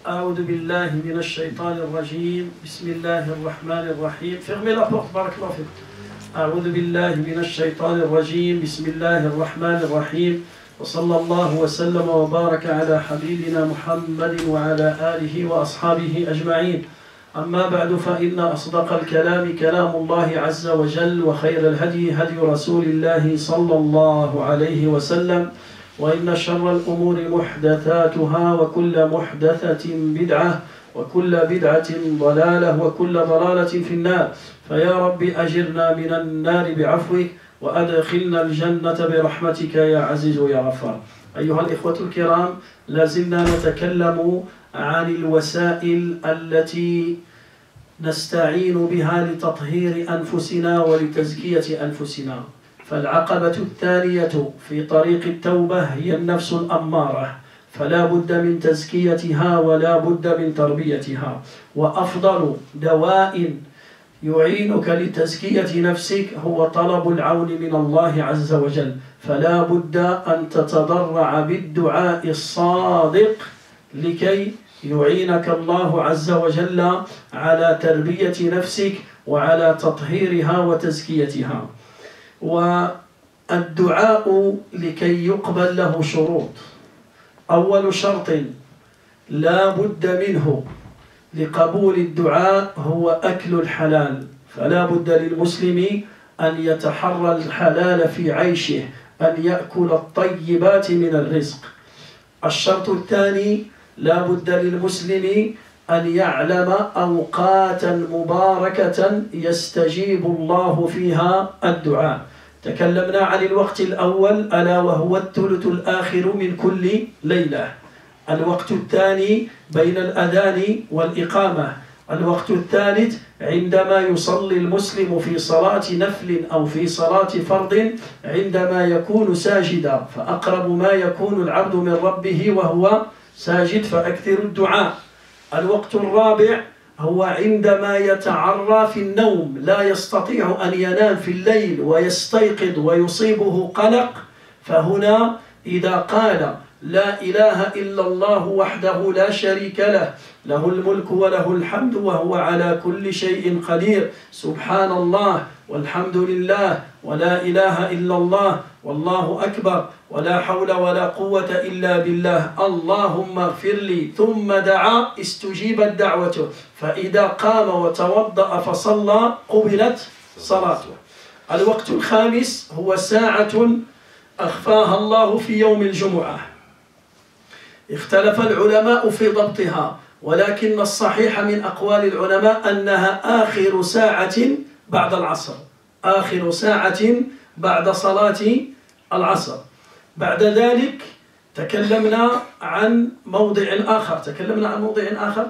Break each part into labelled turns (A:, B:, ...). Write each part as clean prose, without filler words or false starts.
A: أعوذ بالله من الشيطان الرجيم بسم الله الرحمن الرحيم. Fermez la porte, بارك الله فيك. أعوذ بالله من الشيطان الرجيم بسم الله الرحمن الرحيم وصلى الله وسلم وبارك على حبيبنا محمد وعلى آله وأصحابه أجمعين. أما بعد فإن أصدق الكلام كلام الله عز وجل وخير الهدي هدي رسول الله صلى الله عليه وسلم وإن شر الأمور محدثاتها وكل محدثة بدعة وكل بدعة ضلالة وكل ضلالة في النار. فيا رب أجرنا من النار بعفوك وأدخلنا الجنة برحمتك يا عزيز يا غفار. أيها الإخوة الكرام، لازلنا نتكلم عن الوسائل التي نستعين بها لتطهير أنفسنا ولتزكية أنفسنا. فالعقبة الثانية في طريق التوبة هي النفس الأمارة، فلا بد من تزكيتها ولا بد من تربيتها. وأفضل دواء يعينك لتزكية نفسك هو طلب العون من الله عز وجل، فلا بد أن تتضرع بالدعاء الصادق لكي يعينك الله عز وجل على تربية نفسك وعلى تطهيرها وتزكيتها. والدعاء لكي يقبل له شروط. أول شرط لا بد منه لقبول الدعاء هو أكل الحلال، فلا بد للمسلم أن يتحرى الحلال في عيشه، أن يأكل الطيبات من الرزق. الشرط الثاني لا بد للمسلم أن يعلم أوقاتا مباركة يستجيب الله فيها الدعاء. تكلمنا عن الوقت الأول ألا وهو الثلث الآخر من كل ليلة. الوقت الثاني بين الأذان والإقامة. الوقت الثالث عندما يصلي المسلم في صلاة نفل أو في صلاة فرض عندما يكون ساجدا، فأقرب ما يكون العبد من ربه وهو ساجد فأكثر الدعاء. الوقت الرابع هو عندما يتعرى في النوم، لا يستطيع أن ينام في الليل ويستيقظ ويصيبه قلق، فهنا إذا قال لا إله إلا الله وحده لا شريك له، له الملك وله الحمد وهو على كل شيء قدير، سبحان الله والحمد لله ولا إله إلا الله والله أكبر ولا حول ولا قوة إلا بالله، اللهم اغفر لي، ثم دعا استجيبت دعوته. فإذا قام وتوضأ فصلى قبلت صلاته. الوقت الخامس هو ساعة أخفاها الله في يوم الجمعة. اختلف العلماء في ضبطها، ولكن الصحيح من أقوال العلماء أنها آخر ساعة بعد العصر، آخر ساعة بعد صلاة العصر. بعد ذلك تكلمنا عن موضع آخر.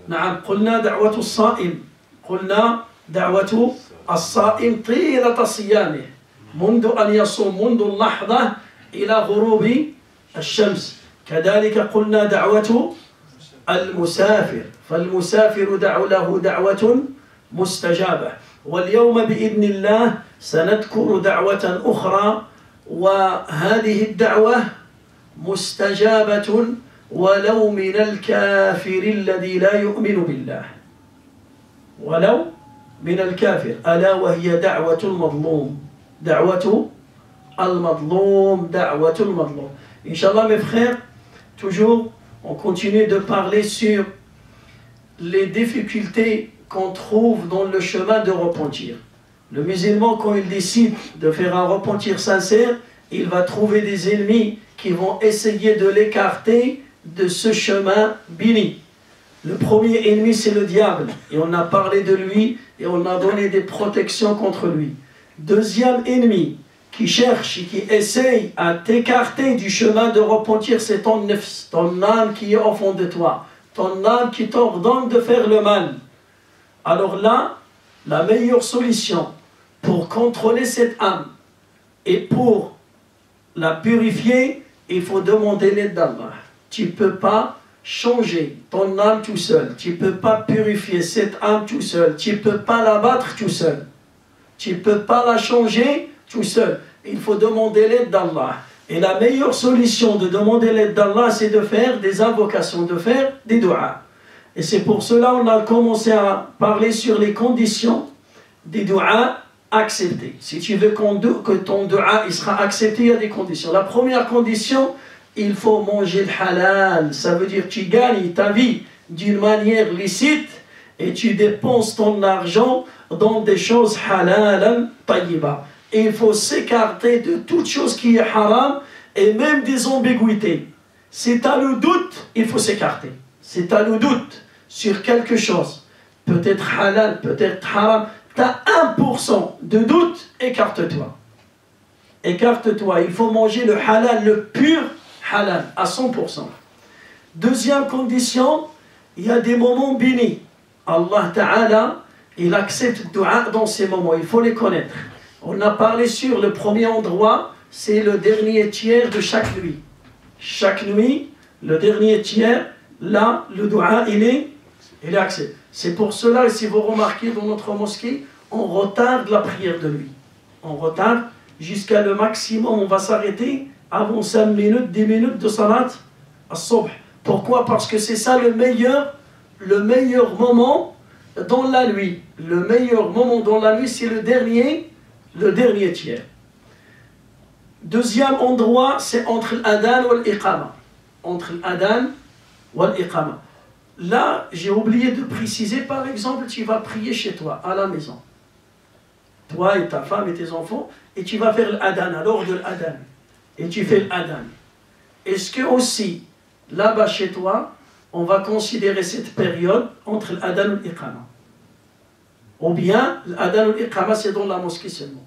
A: نعم، قلنا دعوة الصائم، قلنا دعوة الصائم طيلة صيامه منذ أن يصوم، منذ اللحظة إلى غروب الشمس. كذلك قلنا دعوة المسافر، فالمسافر له دعوة مستجابة. واليوم بإذن الله سنذكر دعوة أخرى، وهذه الدعوة مستجابة ولو من الكافر الذي لا يؤمن بالله، ولو من الكافر، ألا وهي دعوة المظلوم. دعوة المظلوم، دعوة المظلوم. Inch'Allah mes frères, toujours on continue de parler sur les difficultés qu'on trouve dans le chemin de repentir. Le musulman, quand il décide de faire un repentir sincère, il va trouver des ennemis qui vont essayer de l'écarter de ce chemin béni. Le premier ennemi, c'est le diable, et on a parlé de lui et on a donné des protections contre lui. Deuxième ennemi qui cherche et qui essaye à t'écarter du chemin de repentir, c'est ton nefs, ton âme qui est au fond de toi, ton âme qui t'ordonne de faire le mal. Alors là, la meilleure solution pour contrôler cette âme et pour la purifier, il faut demander l'aide d'Allah. Tu ne peux pas changer ton âme tout seul, tu ne peux pas purifier cette âme tout seul, tu ne peux pas la battre tout seul, tu ne peux pas la changer tout seul. Il faut demander l'aide d'Allah. Et la meilleure solution de demander l'aide d'Allah, c'est de faire des invocations, de faire des du'as. Et c'est pour cela qu'on a commencé à parler sur les conditions des du'as acceptés. Si tu veux que ton du'a il sera accepté, il y a des conditions. La première condition, il faut manger le halal. Ça veut dire que tu gagnes ta vie d'une manière licite et tu dépenses ton argent dans des choses halal tayyiba. Et il faut s'écarter de toute chose qui est haram et même des ambiguïtés. Si tu as le doute, il faut s'écarter. Si tu as le doute sur quelque chose, peut-être halal, peut-être haram, tu as 1% de doute, écarte-toi. Écarte-toi. Il faut manger le halal, le pur halal, à 100%. Deuxième condition, il y a des moments bénis. Allah Ta'ala, il accepte le dua dans ces moments. Il faut les connaître. On a parlé sur le premier endroit, c'est le dernier tiers de chaque nuit. Chaque nuit, le dernier tiers, là, le dua, il est accepté. C'est pour cela, si vous remarquez dans notre mosquée, on retarde la prière de nuit. On retarde jusqu'à le maximum, on va s'arrêter avant 5 minutes, 10 minutes de salat as-subh. Pourquoi? Parce que c'est ça le meilleur moment dans la nuit. Le meilleur moment dans la nuit, c'est le dernier tiers. Deuxième endroit, c'est entre l'adhan et l'iqama. Entre l'adhan et l'iqama. Là, j'ai oublié de préciser, par exemple, tu vas prier chez toi, à la maison. Toi et ta femme et tes enfants, et tu vas faire l'adhan, à l'heure de l'adhan. Et tu fais l'adhan. Est-ce que aussi, là-bas chez toi, on va considérer cette période entre l'adhan et l'iqama? Ou bien, l'adhan et l'iqama, c'est dans la mosquée seulement?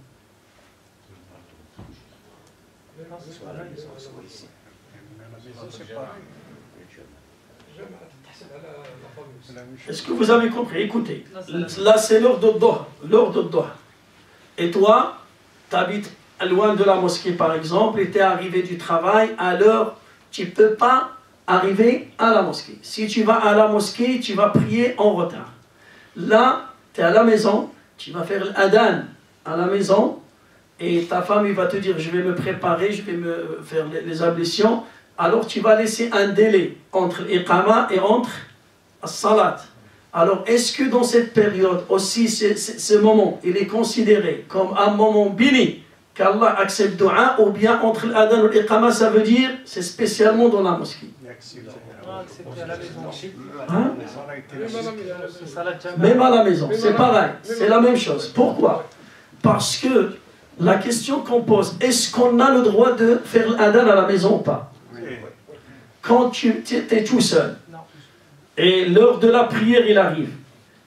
A: Est-ce que vous avez compris? Écoutez, là c'est l'heure de Doha. Et toi, tu habites loin de la mosquée par exemple, et tu es arrivé du travail à l'heure, tu ne peux pas arriver à la mosquée. Si tu vas à la mosquée, tu vas prier en retard. Là, tu es à la maison, tu vas faire l'adhan à la maison, et ta femme il va te dire, je vais me préparer, je vais me faire les ablutions. Alors tu vas laisser un délai entre l'iqama et entre as-salat. Alors est-ce que dans cette période aussi, ce moment, il est considéré comme un moment béni, qu'Allah accepte dua, ou bien entre l'adhan et l'iqama, ça veut dire, c'est spécialement dans la mosquée? Hein? Même à la maison, c'est pareil, c'est la même chose. Pourquoi? Parce que la question qu'on pose, est-ce qu'on a le droit de faire l'adhan à la maison ou pas? Quand tu es tout seul et l'heure de la prière il arrive,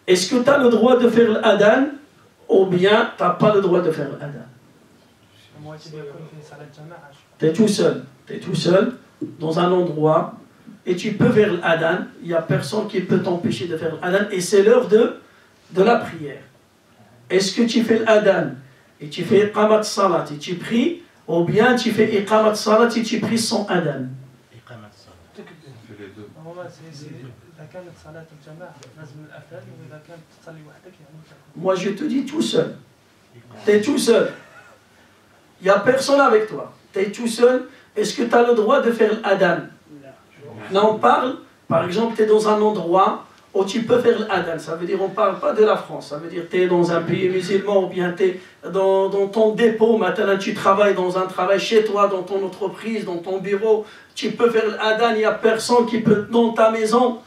A: est-ce que tu as le droit de faire l'adhan ou bien tu n'as pas le droit de faire l'adhan? Tu es tout seul dans un endroit et tu peux faire l'adhan, il n'y a personne qui peut t'empêcher de faire l'adhan et c'est l'heure de la prière. Est-ce que tu fais l'adhan et tu fais iqamat salat et tu pries, ou bien tu fais iqamat salat et tu pries sans adhan? Moi je te dis tout seul. Tu es tout seul. Il n'y a personne avec toi. Tu es tout seul. Est-ce que tu as le droit de faire l'adhan? Là on parle, par exemple, tu es dans un endroit où tu peux faire l'adhan. Ça veut dire, on ne parle pas de la France. Ça veut dire, tu es dans un pays musulman ou bien tu es dans ton dépôt. Maintenant, tu travailles dans un travail chez toi, dans ton entreprise, dans ton bureau. Tu peux faire l'adhan. Il n'y a personne qui peut, dans ta maison.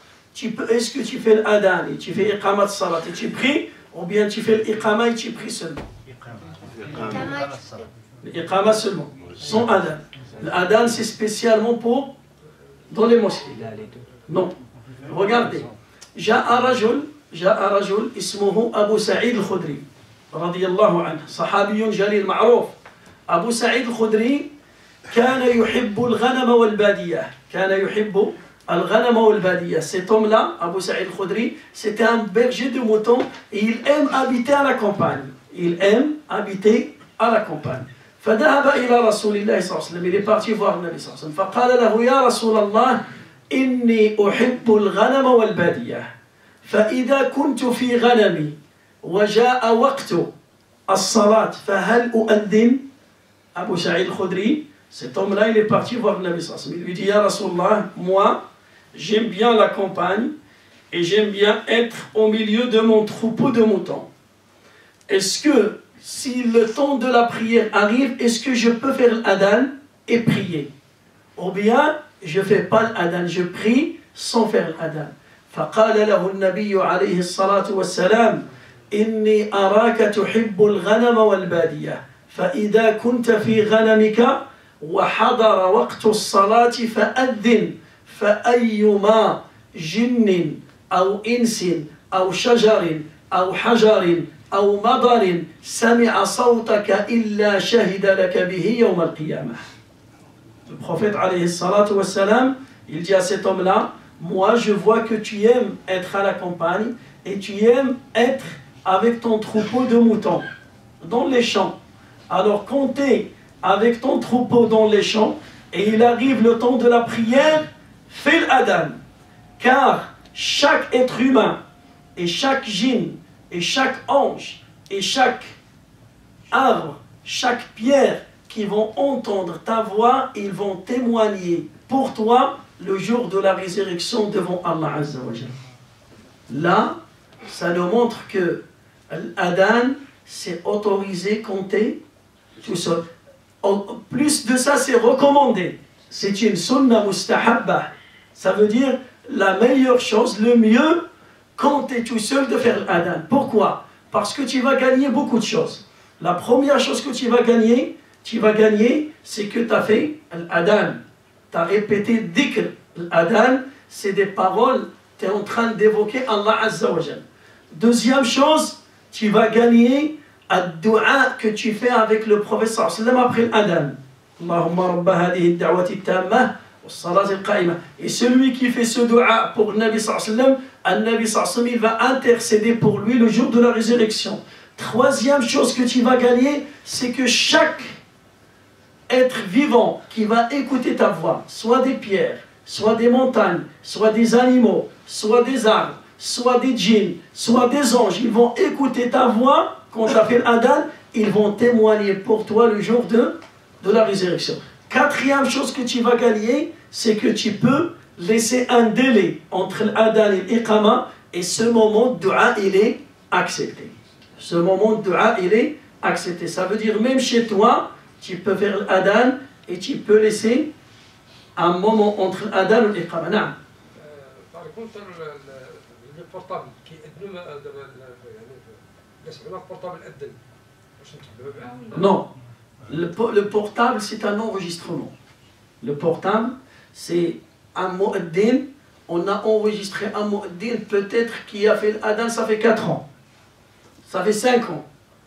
A: Est-ce que tu fais l'adhan et tu fais iqamat salat et tu pries, ou bien tu fais l'iqama et tu pries seulement? L'iqama seulement, sans adhan. L'adhan, c'est spécialement pour dans les mosquées. Non. Regardez. جاء رجل اسمه أبو سعيد الخدري رضي الله عنه صحابي جليل معروف. أبو سعيد الخدري كان يحب الغنم والبادية. Cet homme-là, Abu Sa'id al-Khudri, c'était un berger de moutons et il aime habiter à la campagne. فذهب إلى رسول الله صلى الله عليه وسلم. Il est parti voir le Nabi صلى الله عليه وسلم. فقال له يا رسول الله إني أحب الغنم والبادية فإذا كنت في غنمي وجاء وقت الصلاة فهل أؤذن Abu Sa'id al-Khudri, cet homme-là, il est parti voir le Nabi sallallahu alayhi wa sallam. Il lui dit, Ya Rasulallah, moi, j'aime bien la campagne et j'aime bien être au milieu de mon troupeau de moutons. Est-ce que, si le temps de la prière arrive, est-ce que je peux faire l'adhan et prier? Ou bien, je ne fais pas l'adhan, je prie sans faire l'adhan. فقال له النبي عليه الصلاة والسلام إني أراك تحب الغنم والبادية فإذا كنت في غنمك وحضر وقت الصلاة فأذن فأيما جن أو إنس أو شجر أو حجر أو مضر سمع صوتك إلا شهد لك به يوم القيامة. Le prophète alayhi salatu wassalam, il dit à cet homme-là, moi je vois que tu aimes être à la campagne et tu aimes être avec ton troupeau de moutons dans les champs. Alors quand tu es avec ton troupeau dans les champs et il arrive le temps de la prière, fais l'adhan. Car chaque être humain et chaque djinn et chaque ange et chaque arbre, chaque pierre qui vont entendre ta voix, ils vont témoigner pour toi le jour de la résurrection devant Allah Azza wa Jalla. Là, ça nous montre que l'adhan, c'est autorisé compter tout seul. En plus de ça, c'est recommandé. C'est une sunna mustahabba. Ça veut dire la meilleure chose, le mieux, quand tu es tout seul, de faire l'adhan. Pourquoi? Parce que tu vas gagner beaucoup de choses. La première chose que tu vas gagner, c'est que tu as fait l'adhan. Tu as répété dhikr. L'adhan, c'est des paroles, tu es en train d'évoquer Allah Azza wa Jalla. Deuxième chose, tu vas gagner ad-du'a que tu fais avec le prophète sallallahu alayhi wa sallam après l'adhan. Allahumma rabba hadihi ad-da'wati at-tammah was-salati al-qa'imah. Et celui qui fait ce du'a pour le Nabi sallallahu alayhi wa sallam, al-Nabi sallallahu alayhi wa sallam, il va intercéder pour lui le jour de la résurrection. Troisième chose que tu vas gagner, c'est que chaque être vivant qui va écouter ta voix, soit des pierres, soit des montagnes, soit des animaux, soit des arbres, soit des djinns, soit des anges, ils vont écouter ta voix quand tu as fait l'adhan, ils vont témoigner pour toi le jour de la résurrection. Quatrième chose que tu vas gagner, c'est que tu peux laisser un délai entre l'adhan et l'iqama, et ce moment de dua, il est accepté. Ce moment de dua, il est accepté. Ça veut dire même chez toi, tu peux faire l'adhan et tu peux laisser un moment entre l'adhan et l'iqama. نعم.
B: Par contre, le portable qui est
A: non, le portable c'est un enregistrement. Le portable c'est un mu'addin. On a enregistré un mu'addin peut-être qui a fait l'adhan, ça fait 4 ans, ça fait 5 ans,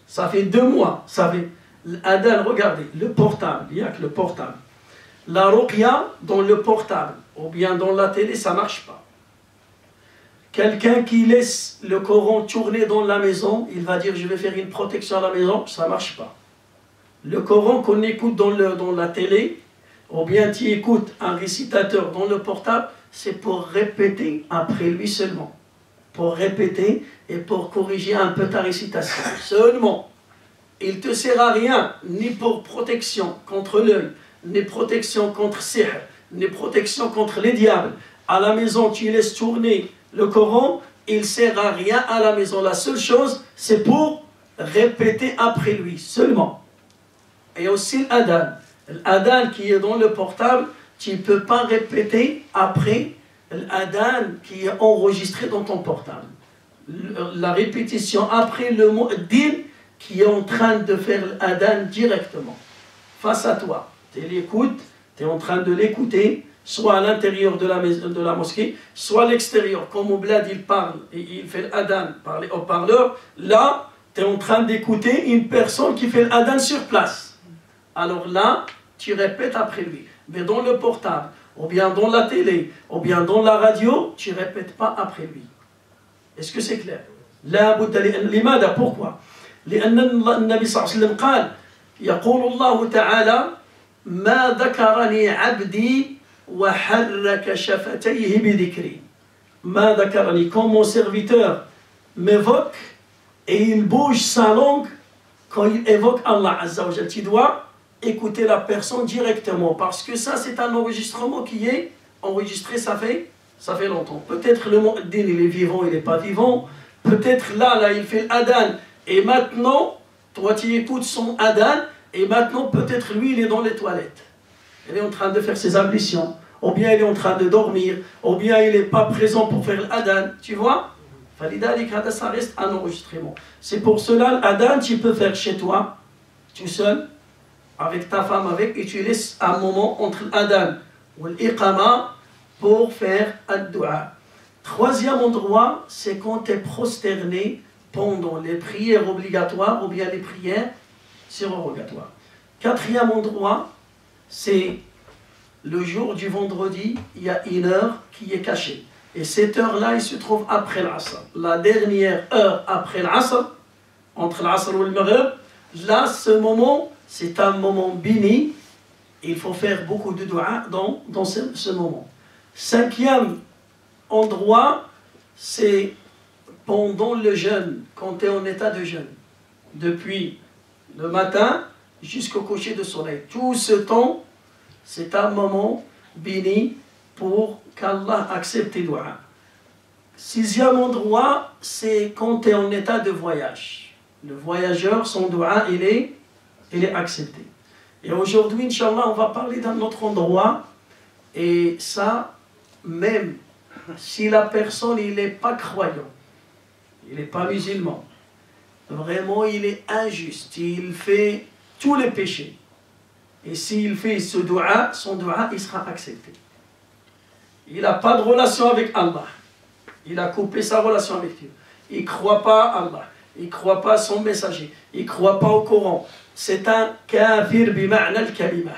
A: ça fait 2 mois, ça fait l'adhan. Regardez, le portable, il n'y a que le portable. La ruqya dans le portable ou bien dans la télé, ça ne marche pas. Quelqu'un qui laisse le Coran tourner dans la maison, il va dire je vais faire une protection à la maison, ça ne marche pas. Le Coran qu'on écoute dans la télé, ou bien tu écoutes un récitateur dans le portable, c'est pour répéter après lui seulement. Pour répéter et pour corriger un peu ta récitation. Seulement. Il ne te sert à rien, ni pour protection contre l'œil, ni protection contre sihr, ni protection contre les diables. À la maison, tu laisses tourner le Coran, il ne sert à rien à la maison. La seule chose, c'est pour répéter après lui, seulement. Et aussi l'adhan. L'adhan qui est dans le portable, tu ne peux pas répéter après l'adhan qui est enregistré dans ton portable. La répétition après le mu'addin qui est en train de faire l'adhan directement. Face à toi. Tu l'écoutes, tu es en train de l'écouter, soit à l'intérieur de la mosquée, soit à l'extérieur. Comme Oublad, il parle, et il fait l'adhan par les haut-parleurs, là, tu es en train d'écouter une personne qui fait l'adhan sur place. Alors là, tu répètes après lui. Mais dans le portable, ou bien dans la télé, ou bien dans la radio, tu ne répètes pas après lui. Est-ce que c'est clair? لماذا? Pourquoi? لأن النبي صلى الله عليه وسلم قال يقول الله تعالى ما ذكرني عبدي وحرك شفتيه بذكري. ما ذكرني, quand mon serviteur m'évoque et il bouge sa langue quand il évoque Allah Azza wa Jal, tu dois écouter la personne directement, parce que ça c'est un enregistrement qui est enregistré, ça fait longtemps. Peut-être le mu'addin il est vivant, il n'est pas vivant, peut-être là il fait l'adhan, et maintenant, toi tu écoutes son adhan, et maintenant peut-être lui il est dans les toilettes. Il est en train de faire ses ablutions, ou bien il est en train de dormir, ou bien il n'est pas présent pour faire l'adhan, tu vois? Ça reste un enregistrement. C'est pour cela l'adhan tu peux faire chez toi, tout seul, avec ta femme, et tu laisses un moment entre l'adhan ou l'iqama pour faire ad-du'a. Troisième endroit, c'est quand tu es prosterné pendant les prières obligatoires ou bien les prières surrogatoires. Quatrième endroit, c'est le jour du vendredi, il y a une heure qui est cachée. Et cette heure-là, il se trouve après l'Asr. La dernière heure après l'Asr, entre l'Asr et le Maghrib, là, ce moment, c'est un moment béni. Il faut faire beaucoup de dua dans ce moment. Cinquième endroit, c'est pendant le jeûne, quand tu es en état de jeûne. Depuis le matin jusqu'au coucher de soleil. Tout ce temps, c'est un moment béni pour qu'Allah accepte tes doigts. Sixième endroit, c'est quand tu es en état de voyage. Le voyageur, son doigt, il est accepté. Et aujourd'hui, Inch'Allah, on va parler d'un autre endroit. Et ça, même si la personne, il n'est pas croyant, il n'est pas musulman, vraiment, il est injuste, il fait tous les péchés. Et s'il fait ce doua, son doua, il sera accepté. Il n'a pas de relation avec Allah. Il a coupé sa relation avec Dieu. Il ne croit pas à Allah. Il ne croit pas à son messager. Il ne croit pas au Coran. C'est un kafir bima'na al-kalima.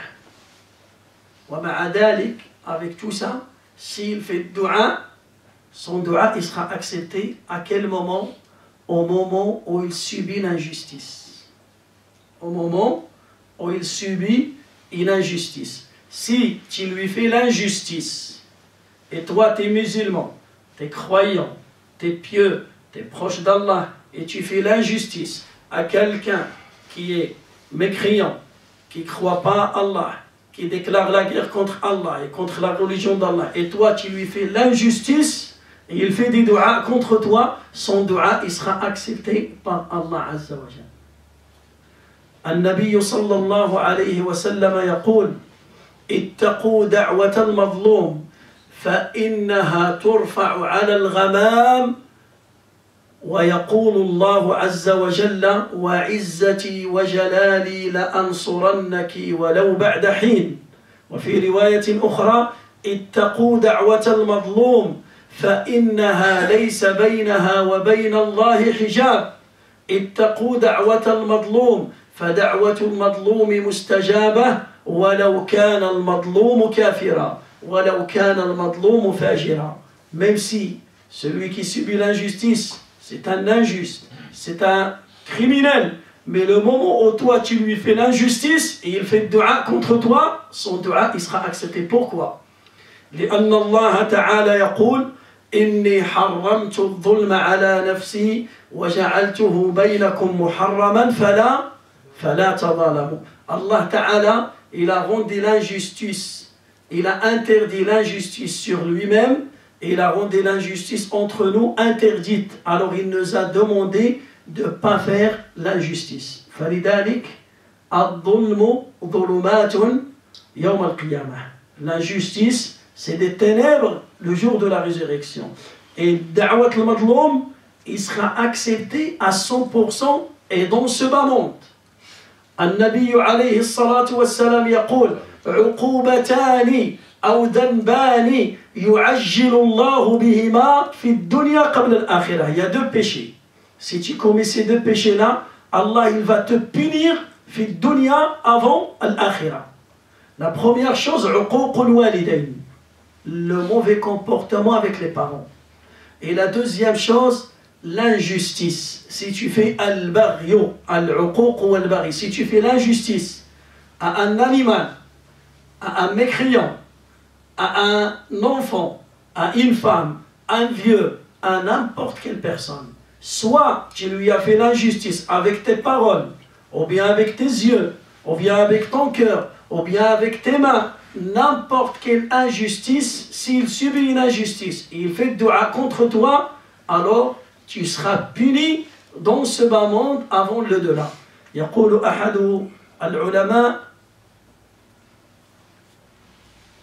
A: Wa ma'a dalik, avec tout ça, s'il fait doua, son doua, il sera accepté. À quel moment? Au moment où il subit l'injustice. Au moment où il subit une injustice. Si tu lui fais l'injustice, et toi tu es musulman, tu es croyant, tu es pieux, tu es proche d'Allah, et tu fais l'injustice à quelqu'un qui est mécréant, qui ne croit pas à Allah, qui déclare la guerre contre Allah et contre la religion d'Allah, et toi tu lui fais l'injustice, et il fait des doigts contre toi, son doigt il sera accepté par Allah Azza wa Jalla. النبي صلى الله عليه وسلم يقول اتقوا دعوة المظلوم فإنها ترفع على الغمام ويقول الله عز وجل وعزتي وجلالي لأنصرنك ولو بعد حين. وفي رواية أخرى اتقوا دعوة المظلوم فإنها ليس بينها وبين الله حجاب. اتقوا دعوة المظلوم فدعوة المظلوم مستجابة ولو كان المظلوم كافرا ولو كان المظلوم فاجرا. Même si celui qui subit l'injustice, c'est un injuste, c'est un criminel, mais le moment où toi tu lui fais l'injustice et il fait dua contre toi, son dua il sera accepté. Pourquoi? لأن الله تعالى يقول إني حرمت الظلم على نفسي وجعلته بينكم محرما فلا تظالموا. Allah Ta'ala, il a rendu l'injustice, il a interdit l'injustice sur lui-même, et il a rendu l'injustice entre nous interdite. Alors il nous a demandé de ne pas faire l'injustice. فلذلك الظلم ظلمات يوم القيامة. L'injustice, c'est des ténèbres le jour de la résurrection. Et da'wat al-madloum, il sera accepté à 100% et dans ce bas monde. النبي عليه الصلاة والسلام يقول عقوبتان أو ذنبان يعجل الله بهما في الدنيا قبل الآخرة. Il y a deux péchés. Si tu commets ces deux péchés-là, Allah il va te punir في الدنيا avant l'آخرة. La première chose, عقوق الوالدين, le mauvais comportement avec les parents. Et la deuxième chose, l'injustice. Si tu fais al-baghy, al-uquq ou al-baghy, si tu fais l'injustice à un animal, à un mécréant, à un enfant, à une femme, un vieux, à n'importe quelle personne, soit tu lui as fait l'injustice avec tes paroles, ou bien avec tes yeux, ou bien avec ton cœur, ou bien avec tes mains, n'importe quelle injustice, s'il subit une injustice et il fait dua contre toi, alors tu seras puni dans ce bas monde avant le delà. يقول أحد العلماء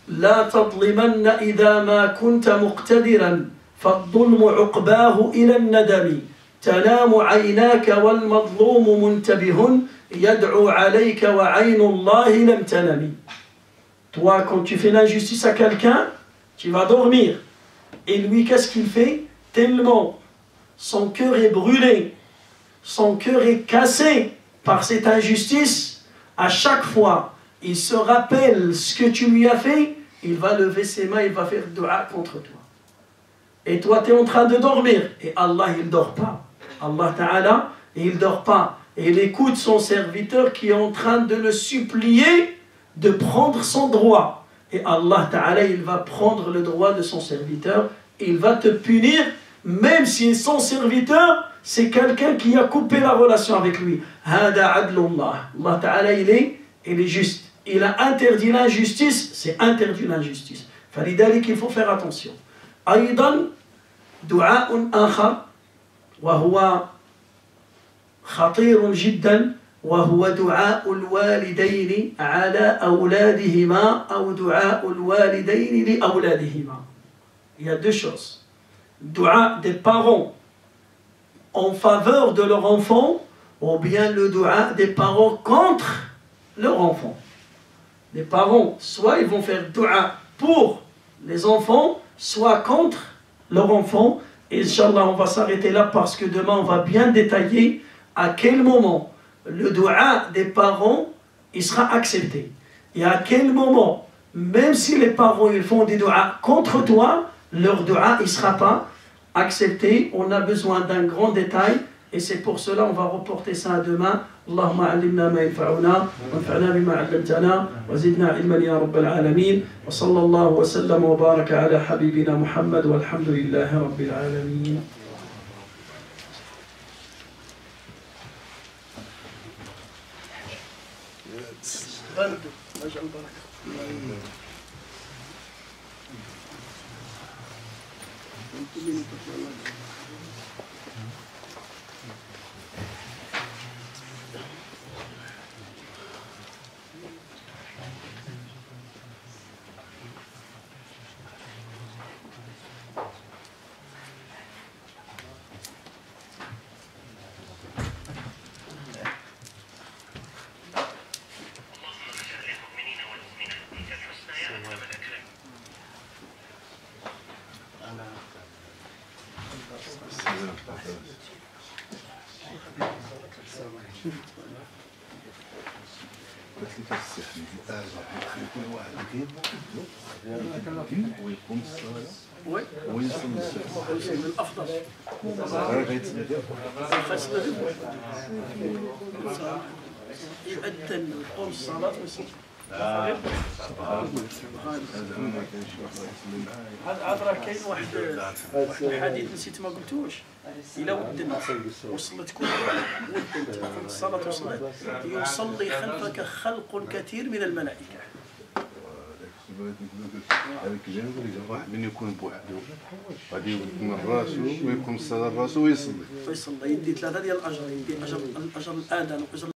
A: لا تظلمن إذا ما كنت مقتدرا فالظلم عقباه إلى الندم تنام عيناك والمظلوم منتبه يدعو عليك وعين الله لم تنم. Toi, quand tu fais l'injustice à quelqu'un, tu vas dormir. Et lui, qu'est-ce qu'il fait? Tellement son cœur est brûlé, son cœur est cassé par cette injustice, à chaque fois, il se rappelle ce que tu lui as fait, il va lever ses mains, il va faire dua contre toi. Et toi, tu es en train de dormir. Et Allah, il ne dort pas. Allah Ta'ala, il ne dort pas. Et il écoute son serviteur qui est en train de le supplier de prendre son droit. Et Allah Ta'ala, il va prendre le droit de son serviteur. Et il va te punir, même si son serviteur, c'est quelqu'un qui a coupé la relation avec lui. Hada adlullah. Allah Ta'ala, il est juste. Il a interdit l'injustice, c'est interdit l'injustice. فلذلك il faut faire attention. أيضا دعاء آخر وهو خطير جدا وهو دعاء الوالدين على أولادهما أو دعاء الوالدين لأولادهما. Il y a deux choses. Dua des parents en faveur de leur enfant ou bien le dua des parents contre leur enfant. Les parents, soit ils vont faire dua pour les enfants, soit contre leur enfant. Et Inch'Allah, on va s'arrêter là parce que demain, on va bien détailler à quel moment le dua des parents, il sera accepté. Et à quel moment, même si les parents ils font des duas contre toi, leur dua, il ne sera pas accepté. On a besoin d'un grand détail. Et c'est pour cela on va reporter ça à demain. اللهم علمنا ما ينفعنا وانفعنا بما علمتنا وزدنا علما يا رب العالمين وصلى الله وسلم وبارك على حبيبنا محمد والحمد لله رب العالمين.
C: ويقوم الصلاة
A: ويصلي
C: الصلاة
A: الأفضل يؤذن يقوم الصلاة ويصلي. هذا راه كاين واحد الحديث نسيت ما قلتوش. إلا ودنت وصلت كل ودنت قمت الصلاة وصلت يصلي خلفك خلق كثير من الملائكة.
C: هذاك جنب واحد من يكون بوحده غادي يكون راسو ويكون الصلاة راسو ويصلي.
A: يدي 3 ديال الأجر، يدي أجر الآذان وأجر